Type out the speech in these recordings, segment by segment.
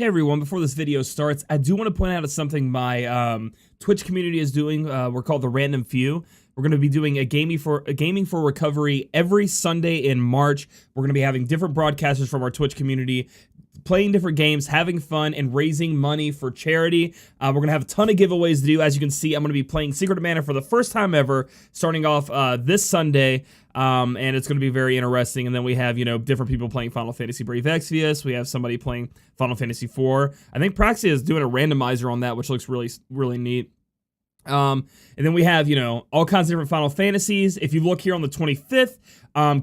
Hey everyone, before this video starts, I do want to point out something my Twitch community is doing. We're called the Random Few. We're going to be doing a gaming for recovery every Sunday in March. We're going to be having different broadcasters from our Twitch community playing different games, having fun, and raising money for charity. We're going to have a ton of giveaways to do. As you can see, I'm going to be playing Secret of Mana for the first time ever, starting off this Sunday. And it's going to be very interesting. And then we have, different people playing Final Fantasy Brave Exvius. We have somebody playing Final Fantasy IV. I think Praxia is doing a randomizer on that, which looks really, really neat. And then we have, all kinds of different Final Fantasies. If you look here on the 25th,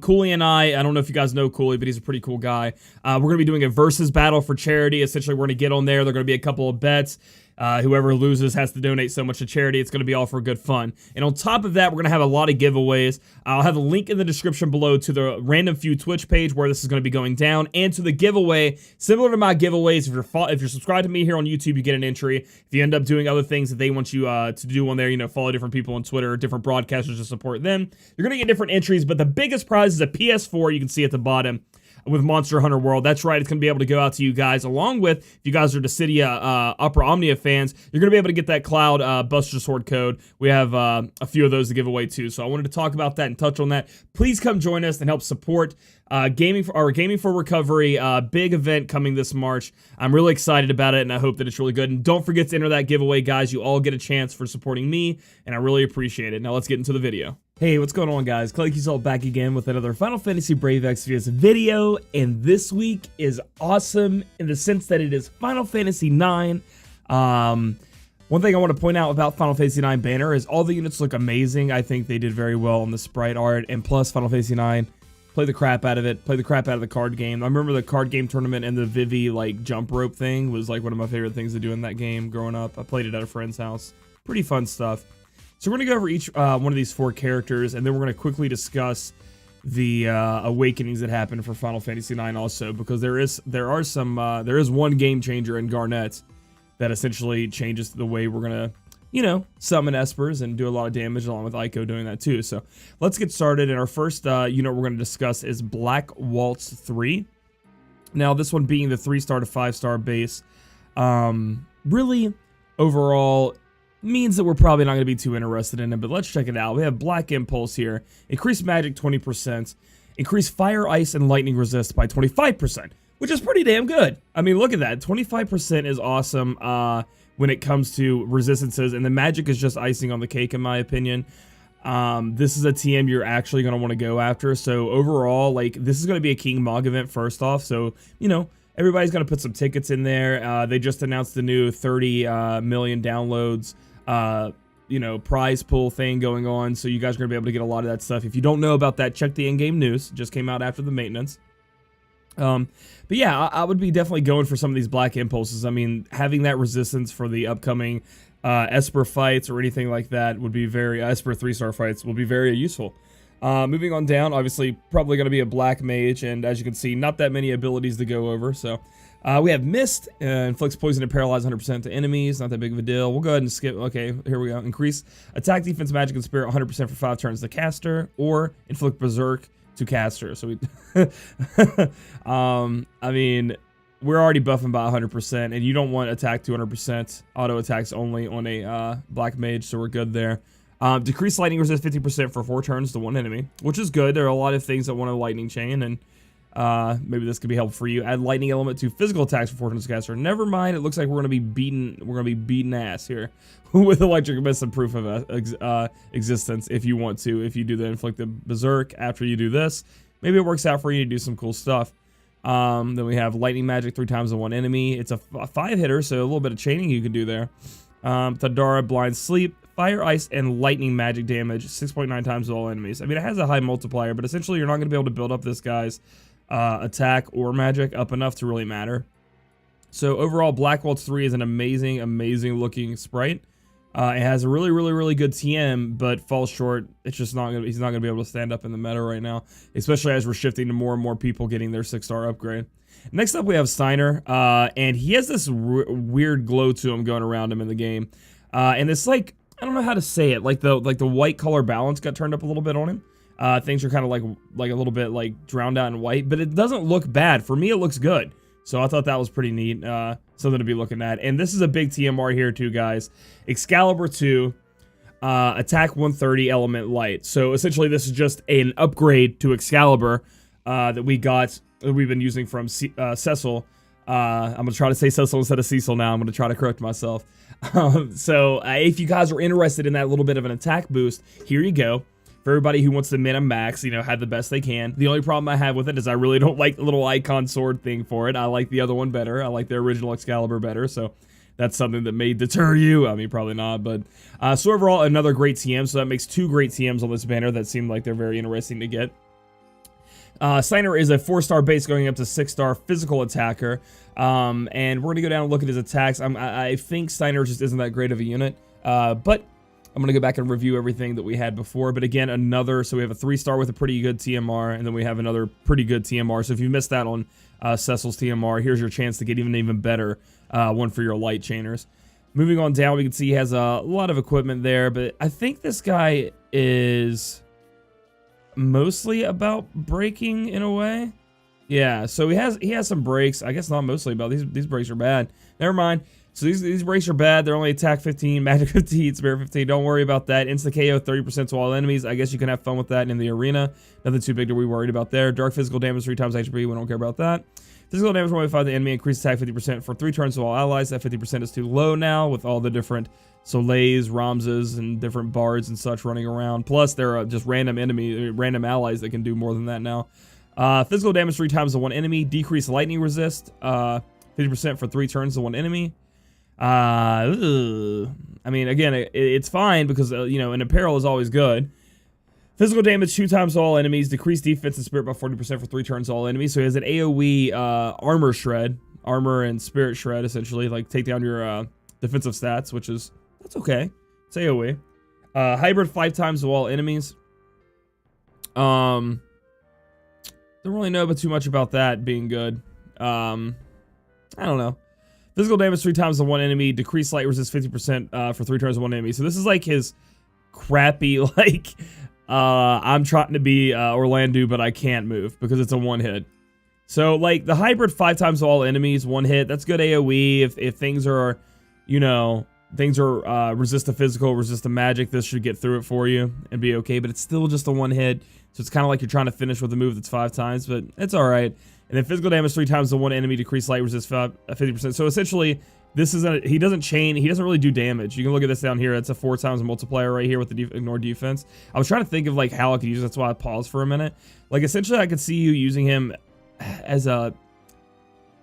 Cooley and I don't know if you guys know Cooley, but he's a pretty cool guy. We're going to be doing a versus battle for charity. Essentially, we're going to get on there. There are going to be a couple of bets. Whoever loses has to donate so much to charity. It's going to be all for good fun. And on top of that, we're going to have a lot of giveaways. I'll have a link in the description below to the Random Few Twitch page where this is going to be going down, and to the giveaway. Similar to my giveaways, if you're subscribed to me here on YouTube, you get an entry. If you end up doing other things that they want you to do on there, follow different people on Twitter, different broadcasters to support them, you're going to get different entries. But the biggest prize is a PS4. You can see at the bottom with Monster Hunter World. That's right, it's going to be able to go out to you guys, along with, if you guys are Dissidia Opera Omnia fans, you're going to be able to get that Cloud Buster Sword code. We have a few of those to give away too, so I wanted to talk about that and touch on that. Please come join us and help support Gaming for Recovery, big event coming this March. I'm really excited about it, and I hope that it's really good. And don't forget to enter that giveaway, guys. You all get a chance for supporting me, and I really appreciate it. Now let's get into the video. Hey, what's going on, guys? Claic Yuzolt back again with another Final Fantasy Brave Exvius video, and this week is awesome in the sense that it is Final Fantasy IX. One thing I want to point out about Final Fantasy IX banner is all the units look amazing. I think they did very well on the sprite art, and plus Final Fantasy IX, play the crap out of it, play the crap out of the card game. I remember the card game tournament and the Vivi jump rope thing was one of my favorite things to do in that game growing up. I played it at a friend's house. Pretty fun stuff. So we're going to go over each one of these four characters, and then we're going to quickly discuss the awakenings that happen for Final Fantasy IX also, because there is one game changer in Garnet that essentially changes the way we're going to, summon Espers and do a lot of damage, along with Eiko doing that too. So let's get started, and our first unit we're going to discuss is Black Waltz 3. Now, this one being the 3-star to 5-star base, really, overall, means that we're probably not going to be too interested in it, but let's check it out. We have Black Impulse here. Increase magic 20%. Increase fire, ice, and lightning resist by 25%, which is pretty damn good. I mean, look at that. 25% is awesome when it comes to resistances, and the magic is just icing on the cake, in my opinion. This is a TM you're actually going to want to go after. So overall, this is going to be a King Mog event first off. So, everybody's going to put some tickets in there. They just announced the new 30 million downloads prize pool thing going on, so you guys are gonna be able to get a lot of that stuff. If you don't know about that, check the in-game news. It just came out after the maintenance. But yeah, I would be definitely going for some of these Black Impulses. I mean, having that resistance for the upcoming Esper fights or anything like that would be very Esper 3-star fights will be very useful. Moving on down, obviously probably going to be a Black Mage, and as you can see, not that many abilities to go over. So we have Mist, inflicts poison and paralyze 100% to enemies, not that big of a deal. We'll go ahead and skip. Okay, here we go. Increase attack, defense, magic, and spirit 100% for 5 turns to caster, or inflict berserk to caster. So we I mean, we're already buffing by 100%, and you don't want attack 200%, auto attacks only on a Black Mage, so we're good there. Decrease lightning resist 50% for 4 turns to 1 enemy, which is good. There are a lot of things that want a lightning chain, and maybe this could be helpful for you. Add lightning element to physical attacks for 4 turns to caster. Never mind, it looks like we're gonna be beating ass here with electric mist and proof of existence if you want to. If you do the inflicted berserk after you do this, maybe it works out for you to do some cool stuff. Then we have lightning magic 3 times to 1 enemy. It's a 5-hitter, so a little bit of chaining you can do there. Thadara, blind sleep, fire, ice, and lightning magic damage 6.9 times to all enemies. I mean, it has a high multiplier, but essentially you're not going to be able to build up this guy's attack or magic up enough to really matter. So overall, Black Waltz 3 is an amazing looking sprite. It has a really good TM, but falls short. It's just not gonna, he's not gonna be able to stand up in the meta right now, especially as we're shifting to more and more people getting their 6-star upgrade. Next up, we have Steiner, and he has this weird glow to him going around him in the game, and it's I don't know how to say it, the white color balance got turned up a little bit on him. Things are kind of like a little bit drowned out in white, but it doesn't look bad. For me, it looks good. So I thought that was pretty neat, something to be looking at. And this is a big TMR here too, guys. Excalibur 2, attack 130, element light. So essentially this is just an upgrade to Excalibur that we've been using from Cecil. I'm going to try to say Cecil instead of Cecil now. I'm going to try to correct myself. So if you guys are interested in that little bit of an attack boost, here you go. For everybody who wants to min and max, you know, have the best they can. The only problem I have with it is I really don't like the little icon sword thing for it. I like the other one better. I like the original Excalibur better, so that's something that may deter you. I mean, probably not, but so overall, another great TM. So that makes 2 great TMs on this banner that seem like they're very interesting to get. Steiner is a 4-star base going up to 6-star physical attacker, and we're gonna go down and look at his attacks. I think Steiner just isn't that great of a unit, but I'm going to go back and review everything that we had before. But again, so we have a 3-star with a pretty good TMR, and then we have another pretty good TMR. So if you missed that on Cecil's TMR, here's your chance to get even better one for your light chainers. Moving on down, we can see he has a lot of equipment there, but I think this guy is mostly about breaking in a way. Yeah, so he has some breaks. I guess not mostly about these breaks are bad. Never mind. So these breaks are bad. They're only attack 15, magic 15, spirit 15. Don't worry about that. Insta KO 30% to all enemies. I guess you can have fun with that in the arena. Nothing too big to be worried about there. Dark physical damage 3 times HP. We don't care about that. Physical damage 1.5 the enemy. Increased attack 50% for 3 turns to all allies. That 50% is too low now with all the different Soleils, Ramses, and different bards and such running around. Plus, there are just random allies that can do more than that now. Physical damage 3 times to 1 enemy. Decreased lightning resist. 50% for 3 turns to 1 enemy. I mean, again, it's fine because, you know, an apparel is always good. Physical damage 2 times to all enemies. Decreased defense and spirit by 40% for 3 turns to all enemies. So he has an AoE armor shred. Armor and spirit shred, essentially. Like, take down your defensive stats, which is, that's okay. It's AoE. Hybrid 5 times to all enemies. Don't really know too much about that being good. I don't know. Physical damage 3 times to 1 enemy. Decreased light resist 50% for 3 turns to 1 enemy. So this is like his crappy, like, I'm trying to be Orlando, but I can't move because it's a 1-hit. So, like, the hybrid 5 times to all enemies, 1 hit. That's good AoE. If things are, you know, resist to physical, resist to magic, this should get through it for you and be okay. But it's still just a 1-hit. So it's kind of like you're trying to finish with a move that's 5 times, but it's all right. And then physical damage 3 times to 1 enemy, decreased light resist 50%. So essentially, this is he doesn't chain, he doesn't really do damage. You can look at this down here. It's a 4 times multiplier right here with the ignore defense. I was trying to think of like how I could use it. That's why I paused for a minute. Like essentially, I could see you using him as a,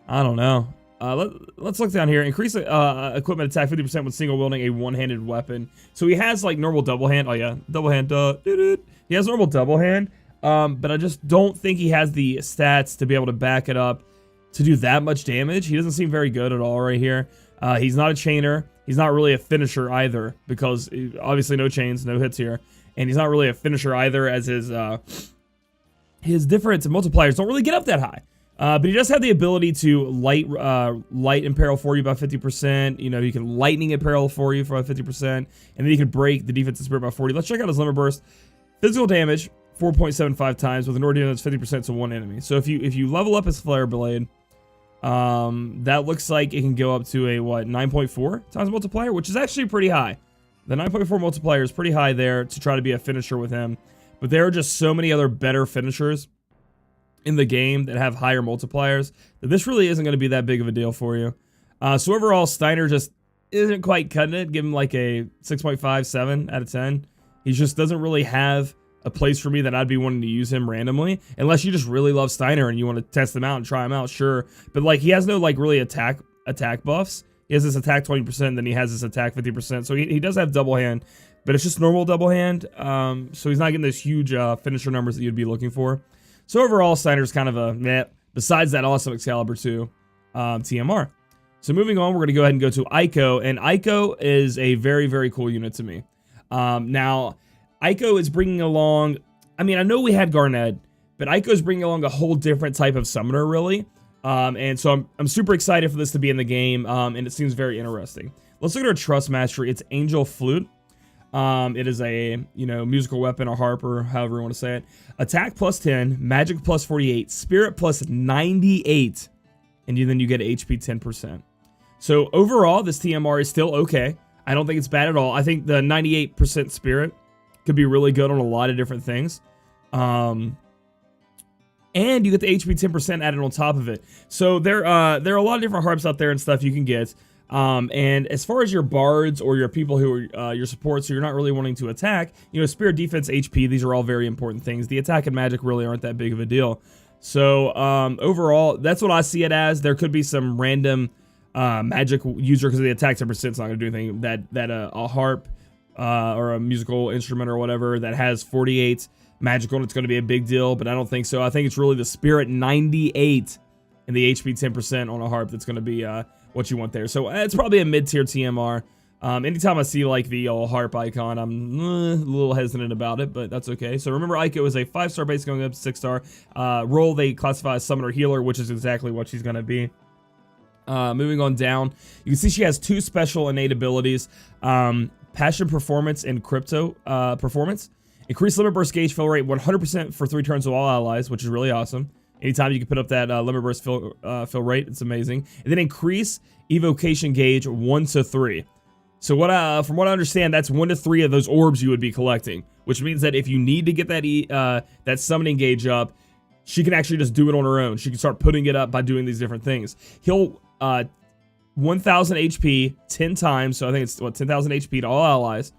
I don't know. Let's look down here. Increase equipment attack 50% when single wielding a one-handed weapon. So he has like normal double hand. Oh yeah, double hand. He has normal double hand. But I just don't think he has the stats to be able to back it up to do that much damage. He doesn't seem very good at all right here. He's not a chainer. He's not really a finisher either because obviously no chains, no hits here. And he's not really a finisher either as his difference multipliers don't really get up that high. But he does have the ability to light imperil for you by 50%. You know, he can lightning imperil for you for 50%. And then he can break the defensive spirit by 40. Let's check out his limber burst. Physical damage 4.75 times with an ordeal that's 50% to 1 enemy. So if you level up his flare blade, that looks like it can go up to a 9.4 times multiplier, which is actually pretty high. The 9.4 multiplier is pretty high there to try to be a finisher with him. But there are just so many other better finishers in the game that have higher multipliers that this really isn't going to be that big of a deal for you. So overall, Steiner just isn't quite cutting it. Give him like a 6.57 out of 10. He just doesn't really have a place for me that I'd be wanting to use him randomly, unless you just really love Steiner and you want to test him out and try him out, sure. But like he has no like really attack buffs. He has this attack 20%, then he has this attack 50%. So he does have double hand, but it's just normal double hand. So he's not getting those huge finisher numbers that you'd be looking for. So overall, Steiner's kind of a meh. Besides that awesome Excalibur 2 TMR. So moving on, we're going to go ahead and go to Eiko, and Eiko is a very, very cool unit to me. Now, Eiko is bringing along, I mean, I know we had Garnet, but Eiko is bringing along a whole different type of summoner, really. And so I'm super excited for this to be in the game, and it seems very interesting. Let's look at our Trust Mastery. It's Angel Flute. It is a, you know, musical weapon or harp or however you want to say it. Attack plus 10, magic plus 48, spirit plus 98, and then you get HP 10%. So overall, this TMR is still okay. I don't think it's bad at all. I think the 98% spirit could be really good on a lot of different things. And you get the HP 10% added on top of it. So there are a lot of different harps out there and stuff you can get. And as far as your bards or your people who are your supports, so you're not really wanting to attack, you know, spirit, defense, HP, these are all very important things. The attack and magic really aren't that big of a deal. So overall, that's what I see it as. There could be some random magic user because the attack 10% is not going to do anything. That a harp or a musical instrument or whatever that has 48 magical, it's going to be a big deal, but I don't think so. I think it's really the spirit 98 and the HP 10% on a harp that's going to be what you want there. So it's probably a mid-tier TMR. Anytime I see like the harp icon, I'm a little hesitant about it, but that's okay. So remember, Eiko is a 5-star base going up to 6-star. Role they classify as summoner healer, which is exactly what she's going to be. Moving on down, you can see she has 2 special innate abilities. Passion Performance and Crypto Performance. Increase limit burst gauge fill rate 100% for 3 turns of all allies, which is really awesome. Anytime you can put up that limit burst fill rate, it's amazing. And then increase evocation gauge 1 to 3. So from what I understand, that's 1 to 3 of those orbs you would be collecting, which means that if you need to get that summoning gauge up, she can actually just do it on her own. She can start putting it up by doing these different things. Heal 1,000 HP 10 times, so I think it's 10,000 HP to all allies.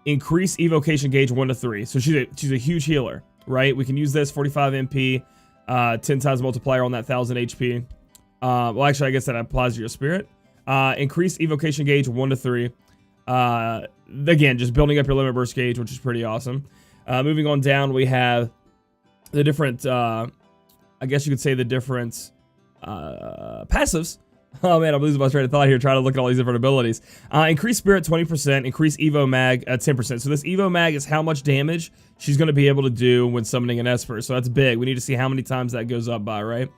Increase evocation gauge 1 to 3. So she's a huge healer, right? We can use this 45 MP, 10 times multiplier on that 1,000 HP. Well, actually, I guess that applies to your spirit. Increase evocation gauge 1 to 3. Again, just building up your limit burst gauge, which is pretty awesome. Moving on down, we have the different, I guess you could say the different passives. Oh man, I'm losing my train of thought here trying to look at all these different abilities. Increase spirit 20%, increase evo mag 10%. So this evo mag is how much damage she's going to be able to do when summoning an Esper. So that's big. We need to see how many times that goes up by, right?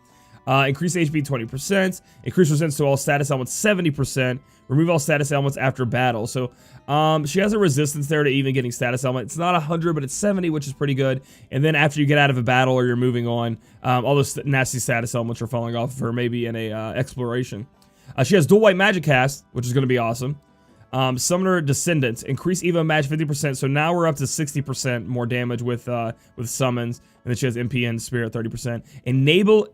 Increase HP 20%, increase resistance to all status elements 70%, remove all status elements after battle. So she has a resistance there to even getting status element. It's not 100, but it's 70, which is pretty good. And then after you get out of a battle or you're moving on, all those nasty status elements are falling off of her, maybe in a exploration. She has dual white magic cast, which is going to be awesome. Summoner Descendants, increase Evo Mag 50%, so now we're up to 60% more damage with summons. And then she has MP and Spirit 30%. Enable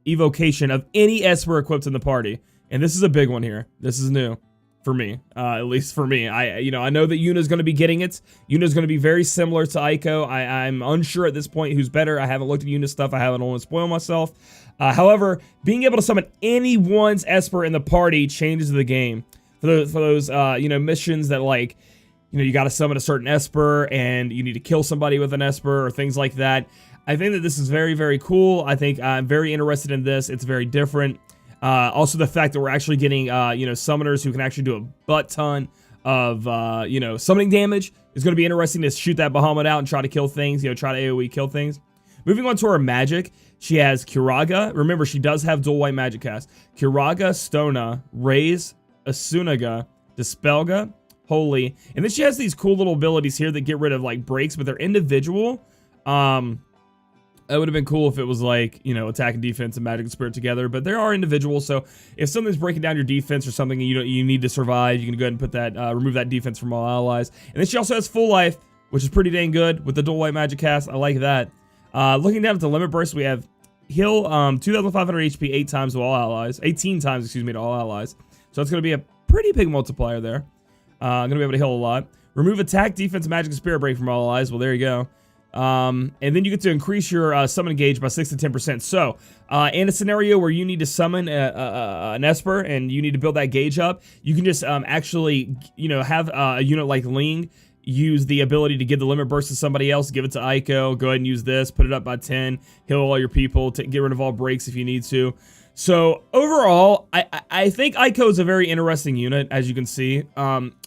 evocation of any Esper equipped in the party. And this is a big one here. This is new for me, at least for me. I know that Yuna's going to be getting it. Yuna's going to be very similar to Eiko. I'm unsure at this point who's better. I haven't looked at Yuna's stuff. I haven't want to spoil myself. However, being able to summon anyone's Esper in the party changes the game. For those missions that, like, you got to summon a certain Esper and you need to kill somebody with an Esper or things like that. I think that this is very, very cool. I think I'm very interested in this. It's very different. Also, the fact that we're actually getting, summoners who can actually do a butt ton of, summoning damage is going to be interesting to shoot that Bahamut out and try to kill things, try to AoE kill things. Moving on to her magic, she has Kiraga. Remember, she does have dual white magic cast. Kiraga, Stona, Raise, Asunaga, Dispelga, Holy. And then she has these cool little abilities here that get rid of, like, breaks, but they're individual. It would have been cool if it was like, attack and defense and magic and spirit together, but there are individuals. So if something's breaking down your defense or something, you need to survive, you can go ahead and put that, remove that defense from all allies. And then she also has full life, which is pretty dang good with the dual white magic cast. I like that. Looking down at the limit burst, we have heal 2,500 HP 8 times to all allies, 18 times, excuse me, to all allies. So it's going to be a pretty big multiplier there. Going to be able to heal a lot. Remove attack, defense, magic, and spirit break from all allies. Well, there you go. And then you get to increase your summon gauge by 6 to 10%. So, in a scenario where you need to summon an Esper and you need to build that gauge up, you can just actually, have a unit like Ling use the ability to give the limit burst to somebody else, give it to Eiko, go ahead and use this, put it up by 10, heal all your people, get rid of all breaks if you need to. So, overall, I think Eiko is a very interesting unit, as you can see.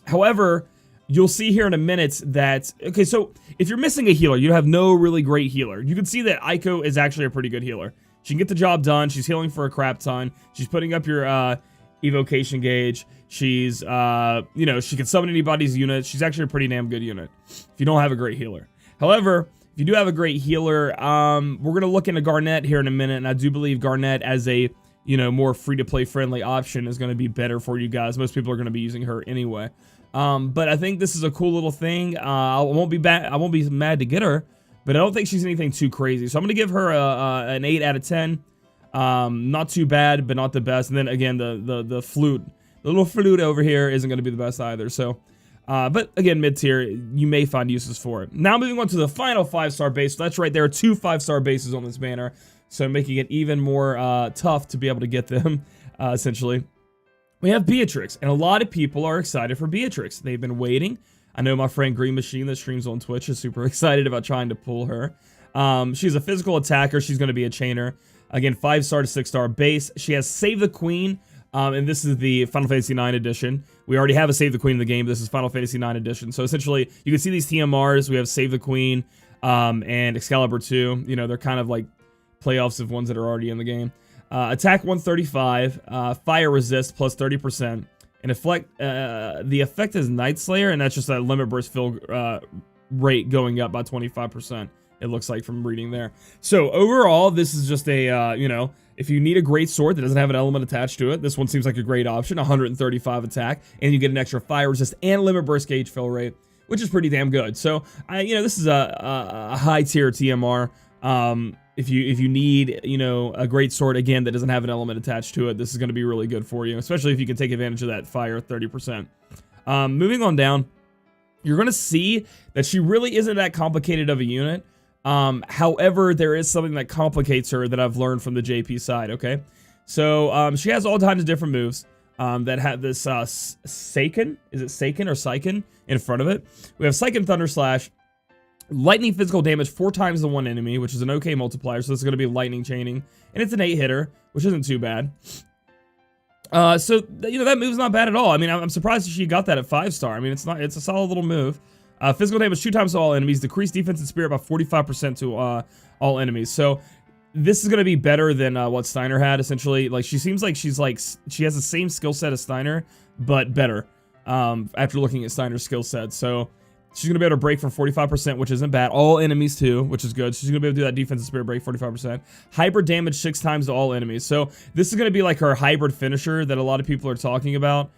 However, you'll see here in a minute that, okay, so if you're missing a healer, you have no really great healer. You can see that Eiko is actually a pretty good healer. She can get the job done. She's healing for a crap ton. She's putting up your evocation gauge. She's, she can summon anybody's unit. She's actually a pretty damn good unit if you don't have a great healer. However, If you do have a great healer, we're going to look into Garnet here in a minute, and I do believe Garnet as a, you know, more free-to-play friendly option is going to be better for you guys. Most people are going to be using her anyway. But I think this is a cool little thing. I won't be mad to get her, but I don't think she's anything too crazy. So I'm going to give her an 8 out of 10. Not too bad, but not the best. And then again, the flute, the little flute over here isn't going to be the best either. So, but again, mid-tier, you may find uses for it. Now moving on to the final 5-star base. So that's right, there are 2 5-star bases on this banner. So making it even more tough to be able to get them, essentially. We have Beatrix, and a lot of people are excited for Beatrix. They've been waiting. I know my friend Green Machine that streams on Twitch is super excited about trying to pull her. She's a physical attacker. She's going to be a chainer. Again, 5-star to 6-star base. She has Save the Queen, and this is the Final Fantasy IX edition. We already have a Save the Queen in the game. This is Final Fantasy IX edition. So essentially, you can see these TMRs. We have Save the Queen and Excalibur 2. You know, they're kind of like playoffs of ones that are already in the game. Attack 135, fire resist plus 30%, and the effect is Night Slayer, and that's just a limit burst fill rate going up by 25%. It looks like from reading there. So overall, this is just a you know, if you need a great sword that doesn't have an element attached to it, this one seems like a great option. 135 attack, and you get an extra fire resist and limit burst gauge fill rate, which is pretty damn good. So you know, this is a high tier TMR. If you need, you know, a great sword, again, that doesn't have an element attached to it, this is going to be really good for you, especially if you can take advantage of that fire 30%. Moving on down, you're going to see that she really isn't that complicated of a unit. However, there is something that complicates her that I've learned from the JP side, okay? So, she has all kinds of different moves that have this Seiken, is it Seiken or Seiken in front of it? We have Seiken Thunder Slash, lightning physical damage 4 times the one enemy, which is an okay multiplier, so this is going to be lightning chaining, and it's an 8-hitter, which isn't too bad. So you know, that move's not bad at all. I mean, I'm surprised she got that at 5-star. I mean, it's a solid little move. Physical damage 2 times to all enemies, decrease defense and spirit by 45% to all enemies. So this is going to be better than what Steiner had, essentially. Like, she seems like she has the same skill set as Steiner, but better after looking at Steiner's skill set. So she's going to be able to break for 45%, which isn't bad. All enemies, too, which is good. She's going to be able to do that defensive spirit break, 45%. Hybrid damage 6 times to all enemies. So this is going to be like her hybrid finisher that a lot of people are talking about.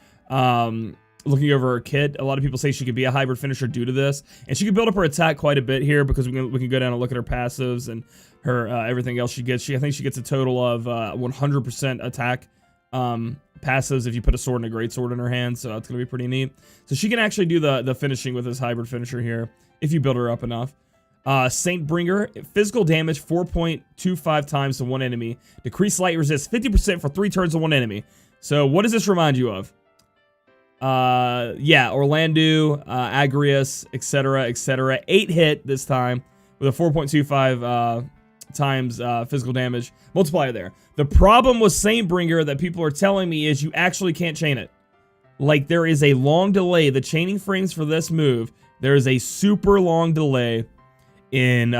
Looking over her kit, a lot of people say she could be a hybrid finisher due to this. And she can build up her attack quite a bit here because we can go down and look at her passives and her everything else she gets. I think she gets a total of 100% attack passives if you put a sword and a great sword in her hand, so that's gonna be pretty neat. So she can actually do the finishing with this hybrid finisher here if you build her up enough. Saintbringer, physical damage 4.25 times to one enemy, decrease light resist 50% for 3 turns to one enemy. So what does this remind you of? Yeah, Orlando, Agrius, etc., etc. 8 hit this time with a 4.25 times physical damage multiplier there. The problem with Saintbringer that people are telling me is you actually can't chain it. Like, there is a long delay. The chaining frames for this move, there is a super long delay in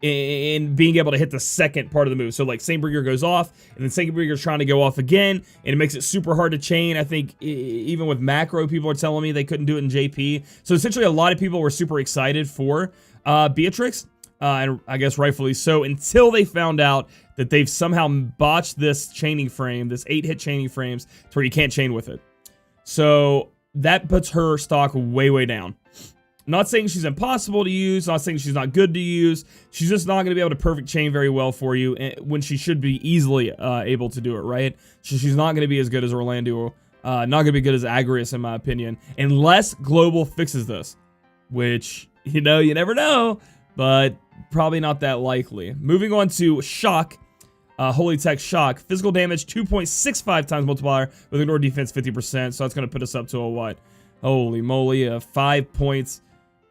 being able to hit the second part of the move. So, like, Saintbringer goes off, and then Saintbringer's trying to go off again, and it makes it super hard to chain. I think even with macro, people are telling me they couldn't do it in JP. So, essentially, a lot of people were super excited for Beatrix. And I guess rightfully so, until they found out that they've somehow botched this chaining frame, this 8-hit chaining frames, to where you can't chain with it. So that puts her stock way, way down. Not saying she's impossible to use, not saying she's not good to use. She's just not going to be able to perfect chain very well for you when she should be easily able to do it, right? So she's not going to be as good as Orlando, not going to be good as Agrius, in my opinion, unless Global fixes this, which, you know, you never know, but probably not that likely. Moving on to Shock, Holy Tech Shock. Physical damage 2.65 times multiplier with ignore defense 50%. So that's going to put us up to a what? Holy moly, 5 points,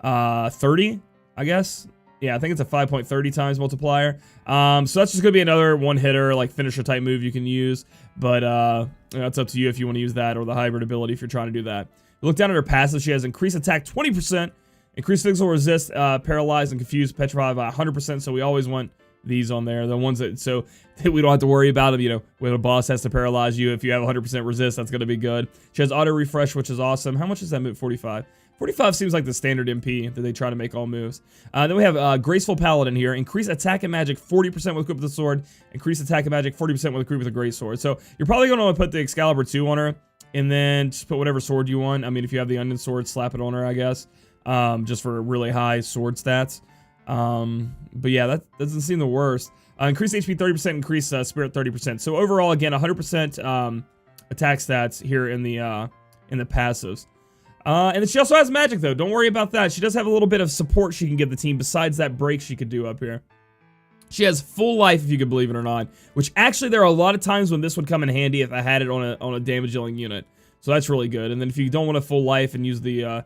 30, I guess. Yeah, I think it's a 5.30 times multiplier. So that's just going to be another one-hitter, like, finisher type move you can use. But you know, it's up to you if you want to use that or the hybrid ability if you're trying to do that. Look down at her passive. She has increased attack 20%. Increased physical resist, paralyzed and confused, petrified by 100%. So we always want these on there. The ones that, so that we don't have to worry about them, you know, when a boss has to paralyze you. If you have 100% resist, that's going to be good. She has auto refresh, which is awesome. How much does that move? 45. 45 seems like the standard MP that they try to make all moves. Then we have Graceful Paladin here. Increase attack and magic 40% with equip with the sword. Increase attack and magic 40% with equip with a great sword. So you're probably going to want to put the Excalibur 2 on her, and then just put whatever sword you want. I mean, if you have the Onion Sword, slap it on her, I guess, just for really high sword stats. But yeah, that doesn't seem the worst. Increase HP 30%, increase Spirit 30%. So overall, again, 100% attack stats here in the passives. And then she also has magic, though. Don't worry about that. She does have a little bit of support she can give the team besides that break she could do up here. She has full life, if you can believe it or not, which actually there are a lot of times when this would come in handy if I had it on a damage dealing unit. So that's really good. And then if you don't want a full life and use the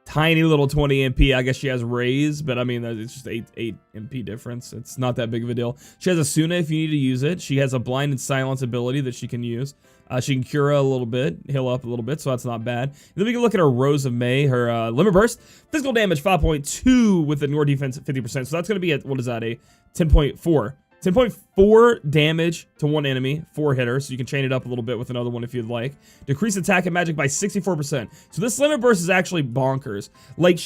tiny little 20 MP, I guess she has Raise, but I mean, it's just 8 MP difference. It's not that big of a deal. She has a Suna if you need to use it. She has a Blind and Silence ability that she can use. She can cure a little bit, heal up a little bit, so that's not bad. And then we can look at her Rose of May, her Limit Burst. Physical damage 5.2 with the Nord defense 50%. So that's going to be at, what is that, a 10.4. 10.4 damage to one enemy, 4 hitters, so you can chain it up a little bit with another one if you'd like. Decrease attack and magic by 64%. So this Limit Burst is actually bonkers. Like,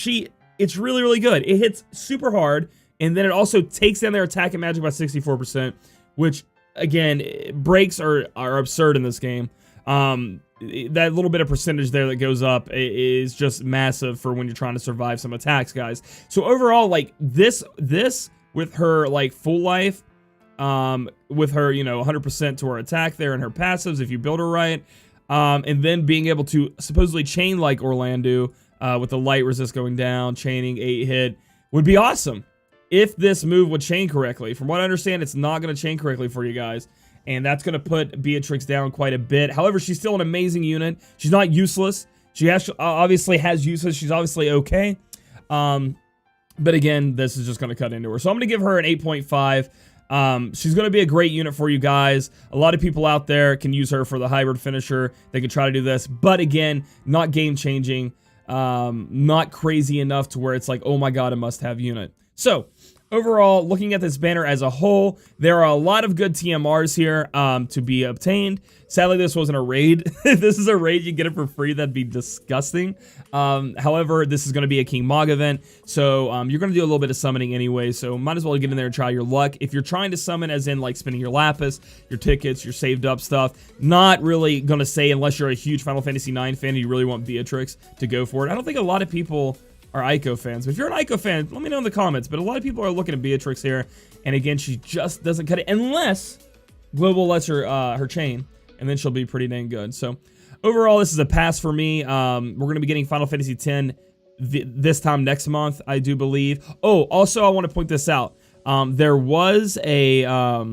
it's really, really good. It hits super hard, and then it also takes down their attack and magic by 64%, which, again, breaks are absurd in this game. That little bit of percentage there that goes up is just massive for when you're trying to survive some attacks, guys. So overall, like, this with her, like, full life, with her, you know, 100% to her attack there and her passives if you build her right, and then being able to supposedly chain like Orlando with the light resist going down, chaining 8 hit would be awesome if this move would chain correctly. From what I understand, it's not going to chain correctly for you guys, and that's going to put Beatrix down quite a bit. However, she's still an amazing unit. She's not useless. She obviously has uses. She's obviously okay. But again, this is just going to cut into her. So I'm going to give her an 8.5. She's going to be a great unit for you guys. A lot of people out there can use her for the hybrid finisher. They can try to do this, but again, not game changing, not crazy enough to where it's like, oh my god, a must have unit. So overall, looking at this banner as a whole, there are a lot of good TMRs here to be obtained. Sadly, this wasn't a raid. If this is a raid, you get it for free. That'd be disgusting. However, this is going to be a King Mog event, so you're going to do a little bit of summoning anyway, so might as well get in there and try your luck. If you're trying to summon, as in like spending your lapis, your tickets, your saved up stuff, not really going to say unless you're a huge Final Fantasy IX fan and you really want Beatrix to go for it. I don't think a lot of people are Eiko fans, but if you're an Eiko fan, let me know in the comments. But a lot of people are looking at Beatrix here, and again, she just doesn't cut it unless Global lets her her chain, and then she'll be pretty dang good. So overall, this is a pass for me. We're going to be getting Final Fantasy X this time next month, I do believe. Oh, also, I want to point this out. There was a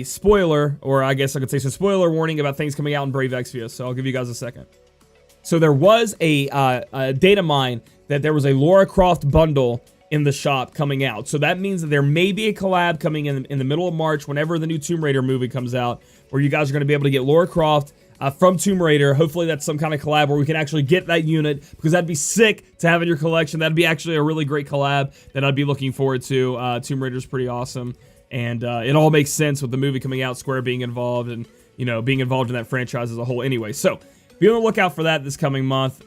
spoiler, or I guess I could say, so spoiler warning about things coming out in Brave Exvius. So I'll give you guys a second. So there was a data mine that there was a Lara Croft bundle in the shop coming out. So that means that there may be a collab coming in the middle of March whenever the new Tomb Raider movie comes out, where you guys are going to be able to get Lara Croft from Tomb Raider. Hopefully that's some kind of collab where we can actually get that unit, because that'd be sick to have in your collection. That'd be actually a really great collab that I'd be looking forward to. Tomb Raider's pretty awesome, and it all makes sense with the movie coming out, Square being involved, and, you know, being involved in that franchise as a whole anyway. So be on the lookout for that this coming month.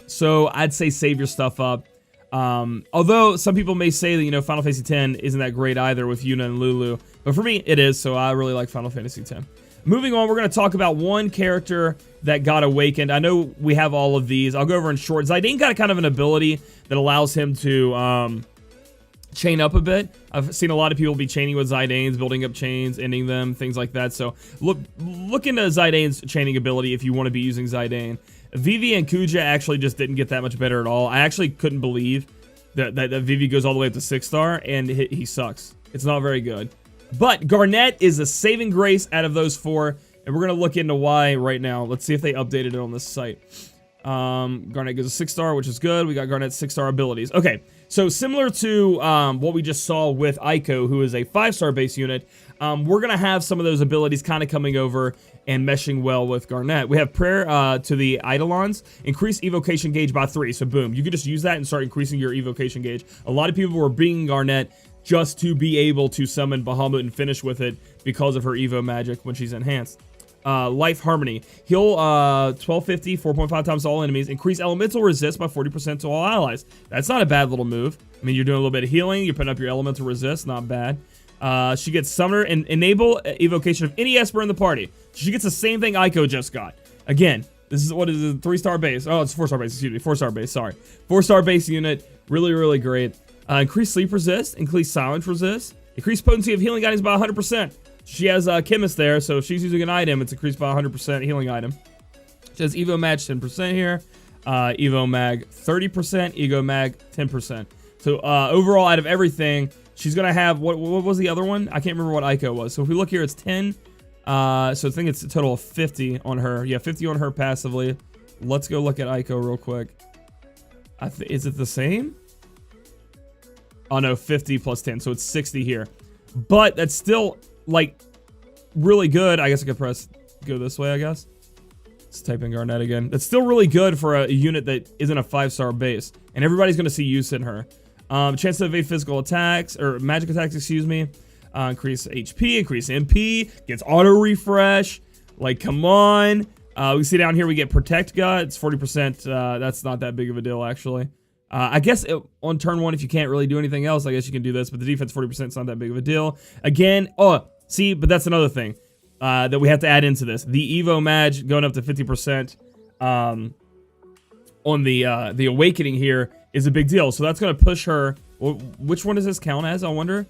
So I'd say save your stuff up. Although some people may say that, you know, Final Fantasy X isn't that great either with Yuna and Lulu, but for me it is, so I really like Final Fantasy X. Moving on, we're going to talk about one character that got awakened. I know we have all of these. I'll go over in short. Zidane got kind of an ability that allows him to chain up a bit. I've seen a lot of people be chaining with Zidanes, building up chains, ending them, things like that. So look into Zidane's chaining ability if you want to be using Zidane. Vivi and Kuja actually just didn't get that much better at all. I actually couldn't believe that Vivi goes all the way up to 6-star, and he sucks. It's not very good. But Garnet is a saving grace out of those 4, and we're going to look into why right now. Let's see if they updated it on this site. Garnet goes a 6-star, which is good. We got Garnet's 6-star abilities. Okay, so similar to what we just saw with Eiko, who is a 5-star base unit, we're going to have some of those abilities kind of coming over and meshing well with Garnet. We have Prayer to the Eidolons. Increase evocation gauge by 3. So boom, you can just use that and start increasing your evocation gauge. A lot of people were bringing Garnet just to be able to summon Bahamut and finish with it because of her evo magic when she's enhanced. Life Harmony. Heal 1250, 4.5 times to all enemies. Increase elemental resist by 40% to all allies. That's not a bad little move. I mean, you're doing a little bit of healing. You're putting up your elemental resist. Not bad. She gets Summoner and enable evocation of any Esper in the party. She gets the same thing Eiko just got. Again, this is what is a 3-star base. Oh, it's 4-star base. Excuse me, 4-star base. Sorry, 4-star base unit. Really, really great. Increase sleep resist. Increase silence resist. Increase potency of healing items by 100%. She has a chemist there, so if she's using an item, it's increased by 100% healing item. She has Evo Mag 10% here. Evo Mag 30%. Ego Mag 10%. So overall, out of everything, she's gonna have what was the other one? I can't remember what Eiko was. So if we look here, it's 10. So I think it's a total of 50 on her. Yeah, 50 on her passively. Let's go look at Eiko real quick. Is it the same? Oh no, 50 plus 10, so it's 60 here. But that's still like really good. I guess I could go this way, I guess. Let's type in Garnet again. That's still really good for a unit that isn't a 5-star base. And everybody's gonna see use in her. Chance to evade physical attacks, or magic attacks, excuse me. Increase HP, increase MP, gets auto refresh. Like, come on. We see down here we get Protect Gut. It's 40%. That's not that big of a deal, actually. I guess on turn 1, if you can't really do anything else, I guess you can do this. But the defense 40% is not that big of a deal. Again, see, but that's another thing that we have to add into this. The Evo Mag going up to 50% on the Awakening here is a big deal. So that's going to push her. Which one does this count as, I wonder?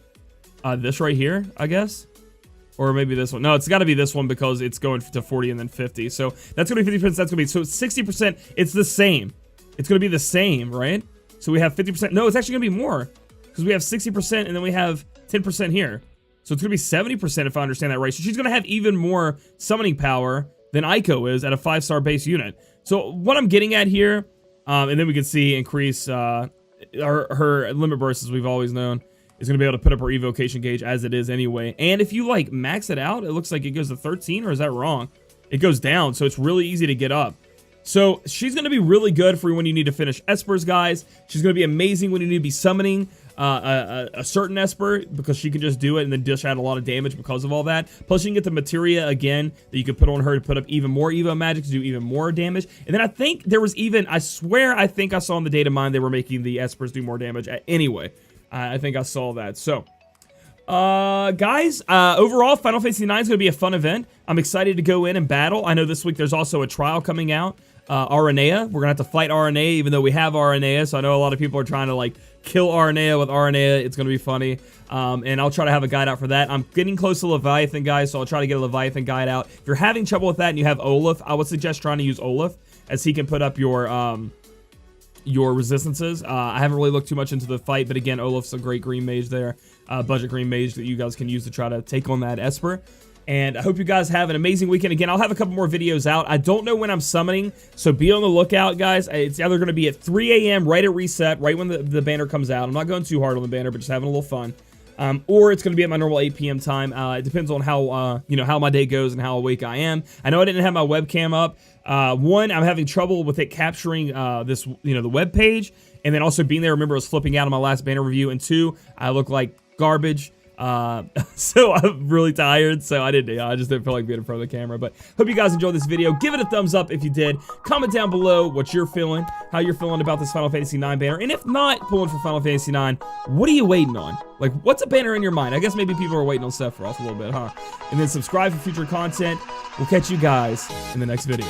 This right here, I guess. Or maybe this one. No, it's got to be this one because it's going to 40 and then 50. So that's going to be 50%. That's going to be, so 60%. It's the same. It's going to be the same, right? So we have 50%. No, it's actually going to be more because we have 60% and then we have 10% here. So it's going to be 70% if I understand that right. So she's going to have even more summoning power than Eiko is at a 5-star base unit. So what I'm getting at here, and then we can see increase her limit burst, as we've always known, is going to be able to put up her evocation gauge as it is anyway. And if you like max it out, it looks like it goes to 13, or is that wrong? It goes down, so it's really easy to get up. So she's going to be really good for when you need to finish Espers, guys. She's going to be amazing when you need to be summoning a certain Esper, because she can just do it and then dish out a lot of damage because of all that. Plus, you can get the materia again that you can put on her to put up even more Evo magic to do even more damage. And then I think there was even, I swear, I think I saw in the data mine they were making the Espers do more damage anyway. I think I saw that. So, guys, overall, Final Fantasy IX is going to be a fun event. I'm excited to go in and battle. I know this week there's also a trial coming out. Aranea. We're going to have to fight Aranea, even though we have Aranea. So I know a lot of people are trying to, like, kill Aranea with Aranea. It's going to be funny. And I'll try to have a guide out for that. I'm getting close to Leviathan, guys, so I'll try to get a Leviathan guide out. If you're having trouble with that and you have Olaf, I would suggest trying to use Olaf, as he can put up your resistances. I haven't really looked too much into the fight, but again, Olaf's a great green mage there. Budget green mage that you guys can use to try to take on that Esper. And I hope you guys have an amazing weekend. Again, I'll have a couple more videos out. I don't know when I'm summoning, so be on the lookout, guys. It's either going to be at 3 a.m. right at reset, right when the banner comes out. I'm not going too hard on the banner, but just having a little fun. Or it's going to be at my normal 8 p.m. time. It depends on how, how my day goes and how awake I am. I know I didn't have my webcam up. One, I'm having trouble with it capturing this, the web page, and then also being there. Remember, I was flipping out on my last banner review. And 2, I look like garbage. So I'm really tired, so I just didn't feel like being in front of the camera. But hope you guys enjoyed this video. Give it a thumbs up if you did. Comment down below what you're feeling, how you're feeling about this Final Fantasy IX banner. And if not pulling for Final Fantasy IX, what are you waiting on? Like, what's a banner in your mind? I guess maybe people are waiting on Sephiroth a little bit, huh? And then subscribe for future content. We'll catch you guys in the next video.